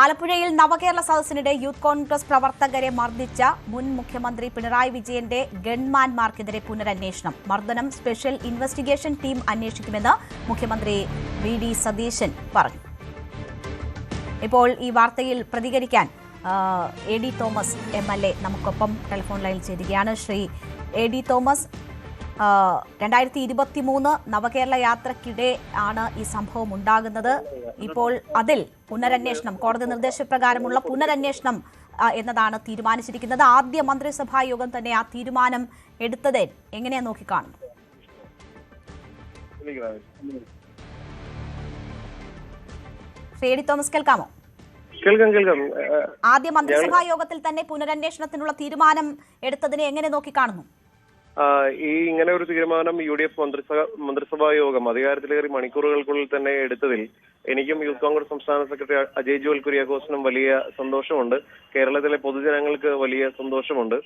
ആലപ്പുഴയിൽ നവകേരള സദസ്സിനിടെ യൂത്ത് കോൺഗ്രസ് പ്രവർത്തകരെ മർദ്ദിച്ച മുൻ മുഖ്യമന്ത്രി പിണറായി വിജയന്റെ ഗൺമാൻമാർക്കെതിരെ പുനരന്വേഷണം. മർദ്ദനം സ്പെഷ്യൽ ഇൻവെസ്റ്റിഗേഷൻ ടീം അന്വേഷിക്കുമെന്ന് മുഖ്യമന്ത്രി വി.ഡി. സതീശൻ പറഞ്ഞു. ഇപ്പോൾ ഈ വാർത്തയിൽ പ്രതികരിക്കാൻ എ.ഡി. തോമസ് എം.എൽ.എ. നമുക്കൊപ്പം ടെലിഫോൺ ലൈനിൽ ചേരുകയാണ്. ശ്രീ എ.ഡി. തോമസ്, 2023 നവകേരള യാത്രക്കിടെ ആണ് ഈ സംഭവം ഉണ്ടാകുന്നത്. ഇപ്പോൾ അതിൽ പുനരന്വേഷണം, കോടതി നിർദ്ദേശപ്രകാരമുള്ള പുനരന്വേഷണം എന്നതാണ് തീരുമാനിച്ചിരിക്കുന്നത്. ആദ്യ മന്ത്രിസഭാ യോഗം തന്നെ ആ തീരുമാനം എടുത്തത് എങ്ങനെയാ നോക്കിക്കാണുന്നു? ശ്രീ എ.ഡി. തോമസ്, കേൾക്കാമോ? കേൾക്കാം. ആദ്യ മന്ത്രിസഭാ യോഗത്തിൽ തന്നെ പുനരന്വേഷണത്തിനുള്ള തീരുമാനം എടുത്തതിനെ എങ്ങനെ നോക്കിക്കാണുന്നു? ഇങ്ങനെ ഒരു തീരുമാനം UDF മന്ത്രിസഭാ യോഗം അധികാരത്തിലേറി മണിക്കൂറുകൾക്കുള്ളിൽ തന്നെ എടുത്തതിൽ എനിക്കും യൂത്ത് കോൺഗ്രസ് സംസ്ഥാന സെക്രട്ടറി അജയ് ജോൽ കുര്യാക്കോസിനും വലിയ സന്തോഷമുണ്ട്. കേരളത്തിലെ പൊതുജനങ്ങൾക്ക് വലിയ സന്തോഷമുണ്ട്.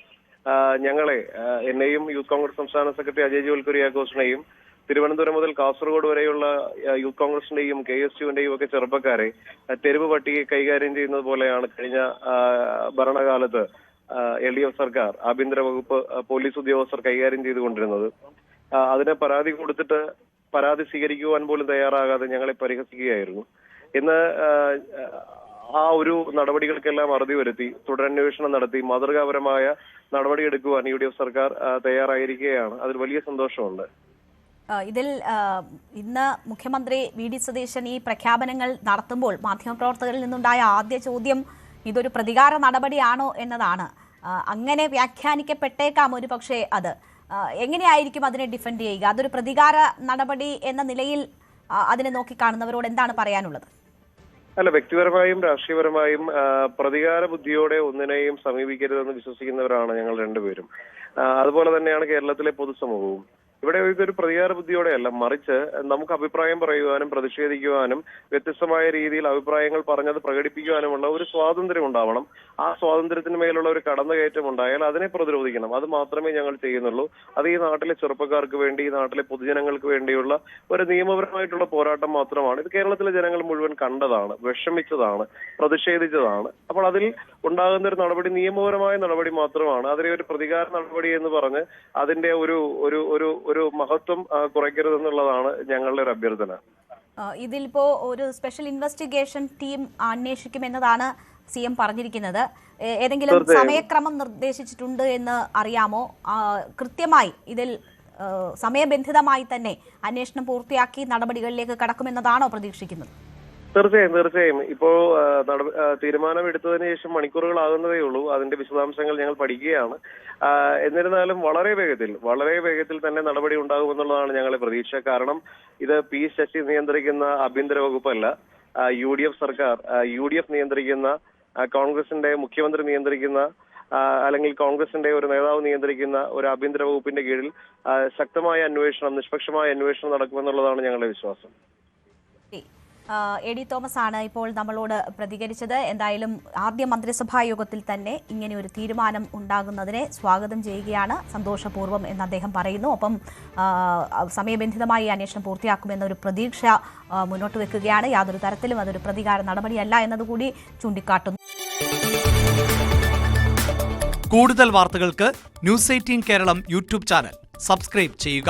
എന്നെയും യൂത്ത് കോൺഗ്രസ് സംസ്ഥാന സെക്രട്ടറി അജയ് ജോൽ കുര്യാക്കോസിനെയും തിരുവനന്തപുരം മുതൽ കാസർഗോഡ് വരെയുള്ള യൂത്ത് കോൺഗ്രസിന്റെയും KSUവിന്റെയും ഒക്കെ ചെറുപ്പക്കാരെ തെരുവ് പട്ടികയെ കൈകാര്യം ചെയ്യുന്നത് പോലെയാണ് കഴിഞ്ഞ ഭരണകാലത്ത് LDF സർക്കാർ, ആഭ്യന്തര വകുപ്പ്, പോലീസ് ഉദ്യോഗസ്ഥർ കൈകാര്യം ചെയ്തുകൊണ്ടിരുന്നത്. അതിന് പരാതി കൊടുത്തിട്ട് പരാതി സ്വീകരിക്കുവാൻ പോലും തയ്യാറാകാതെ ഞങ്ങളെ പരിഹസിക്കുകയായിരുന്നു. ഇന്ന് ആ ഒരു നടപടികൾക്കെല്ലാം അറുതി വരുത്തി തുടരന്വേഷണം നടത്തി മാതൃകാപരമായ നടപടിയെടുക്കുവാൻ UDF സർക്കാർ തയ്യാറായിരിക്കുകയാണ്. അതിൽ വലിയ സന്തോഷമുണ്ട്. ഇതിൽ ഇന്ന് മുഖ്യമന്ത്രി വി.ഡി. സതീശൻ ഈ പ്രഖ്യാപനങ്ങൾ നടത്തുമ്പോൾ മാധ്യമപ്രവർത്തകരിൽ നിന്നുണ്ടായ ആദ്യ ചോദ്യം ഇതൊരു പ്രതികാര നടപടിയാണോ എന്നതാണ്. അങ്ങനെ വ്യാഖ്യാനിക്കപ്പെട്ടേക്കാം ഒരു പക്ഷേ. അത് എങ്ങനെയായിരിക്കും അതിനെ ഡിഫെൻഡ് ചെയ്യുക? അതൊരു പ്രതികാര നടപടി എന്ന നിലയിൽ അതിനെ നോക്കിക്കാണുന്നവരോട് എന്താണ് പറയാനുള്ളത്? അല്ല, വ്യക്തിപരമായും രാഷ്ട്രീയപരമായും പ്രതികാര ബുദ്ധിയോടെ ഒന്നിനെയും സമീപിക്കരുതെന്ന് വിശ്വസിക്കുന്നവരാണ് ഞങ്ങൾ രണ്ടുപേരും. അതുപോലെ തന്നെയാണ് കേരളത്തിലെ പൊതുസമൂഹവും. ഇവിടെ ഇതൊരു പ്രതികാര ബുദ്ധിയോടെയല്ല, മറിച്ച് നമുക്ക് അഭിപ്രായം പറയുവാനും പ്രതിഷേധിക്കുവാനും വ്യത്യസ്തമായ രീതിയിൽ അഭിപ്രായങ്ങൾ പറഞ്ഞത് പ്രകടിപ്പിക്കുവാനുമുള്ള ഒരു സ്വാതന്ത്ര്യം ഉണ്ടാവണം. ആ സ്വാതന്ത്ര്യത്തിന് മേലുള്ള ഒരു കടന്നുകയറ്റം ഉണ്ടായാൽ അതിനെ പ്രതിരോധിക്കണം. അത് മാത്രമേ ഞങ്ങൾ ചെയ്യുന്നുള്ളൂ. അത് ഈ നാട്ടിലെ ചെറുപ്പക്കാർക്ക് വേണ്ടി, ഈ നാട്ടിലെ പൊതുജനങ്ങൾക്ക് വേണ്ടിയുള്ള ഒരു നിയമപരമായിട്ടുള്ള പോരാട്ടം മാത്രമാണ്. ഇത് കേരളത്തിലെ ജനങ്ങൾ മുഴുവൻ കണ്ടതാണ്, വിഷമിച്ചതാണ്, പ്രതിഷേധിച്ചതാണ്. അപ്പോൾ അതിൽ ഉണ്ടാകുന്ന ഒരു നടപടി നിയമപരമായ നടപടി മാത്രമാണ്. അതിനെ ഒരു പ്രതികാര നടപടി എന്ന് പറഞ്ഞ് അതിന്റെ ഒരു മഹത്വം കുറയ്ക്കരുതെന്നുള്ളതാണ് ഞങ്ങളുടെ ഒരു അഭ്യർത്ഥന. ഇതിലിപ്പോ ഒരു സ്പെഷ്യൽ ഇൻവെസ്റ്റിഗേഷൻ ടീം അന്വേഷിക്കുമെന്നതാണ് CM പറഞ്ഞിരിക്കുന്നത്. ഏതെങ്കിലും സമയക്രമം നിർദ്ദേശിച്ചിട്ടുണ്ട് എന്ന് അറിയാമോ? കൃത്യമായി ഇതിൽ സമയബന്ധിതമായി തന്നെ അന്വേഷണം പൂർത്തിയാക്കി നടപടികളിലേക്ക് കടക്കുമെന്നതാണോ പ്രതീക്ഷിക്കുന്നത്? തീർച്ചയായും. ഇപ്പോ തീരുമാനം എടുത്തതിന് ശേഷം മണിക്കൂറുകളാകുന്നതേ ഉള്ളൂ. അതിന്റെ വിശദാംശങ്ങൾ ഞങ്ങൾ പഠിക്കുകയാണ്. എന്നിരുന്നാലും വളരെ വേഗത്തിൽ തന്നെ നടപടി ഉണ്ടാകുമെന്നുള്ളതാണ് ഞങ്ങളുടെ പ്രതീക്ഷ. കാരണം ഇത് P. ശശി നിയന്ത്രിക്കുന്ന ആഭ്യന്തര വകുപ്പല്ല, UDF സർക്കാർ, UDF നിയന്ത്രിക്കുന്ന, കോൺഗ്രസിന്റെ മുഖ്യമന്ത്രി നിയന്ത്രിക്കുന്ന, അല്ലെങ്കിൽ കോൺഗ്രസിന്റെ ഒരു നേതാവ് നിയന്ത്രിക്കുന്ന ഒരു ആഭ്യന്തര വകുപ്പിന്റെ കീഴിൽ ശക്തമായ അന്വേഷണം, നിഷ്പക്ഷമായ അന്വേഷണം നടക്കുമെന്നുള്ളതാണ് ഞങ്ങളുടെ വിശ്വാസം. എ.ഡി. തോമസ് ആണ് ഇപ്പോൾ നമ്മളോട് പ്രതികരിച്ചത്. എന്തായാലും ആദ്യ മന്ത്രിസഭാ യോഗത്തിൽ തന്നെ ഇങ്ങനെ ഒരു തീരുമാനം ഉണ്ടാകുന്നതിനെ സ്വാഗതം ചെയ്യുകയാണ്, സന്തോഷപൂർവ്വം എന്ന് അദ്ദേഹം പറയുന്നു. ഒപ്പം സമയബന്ധിതമായി അന്വേഷണം പൂർത്തിയാക്കുമെന്നൊരു പ്രതീക്ഷ മുന്നോട്ട് വെക്കുകയാണ്. യാതൊരു തരത്തിലും അതൊരു പ്രതികാര നടപടിയല്ല എന്നതുകൂടി ചൂണ്ടിക്കാട്ടുന്നു. കൂടുതൽ വാർത്തകൾക്ക് News 18 Keralam YouTube channel subscribe ചെയ്യുക.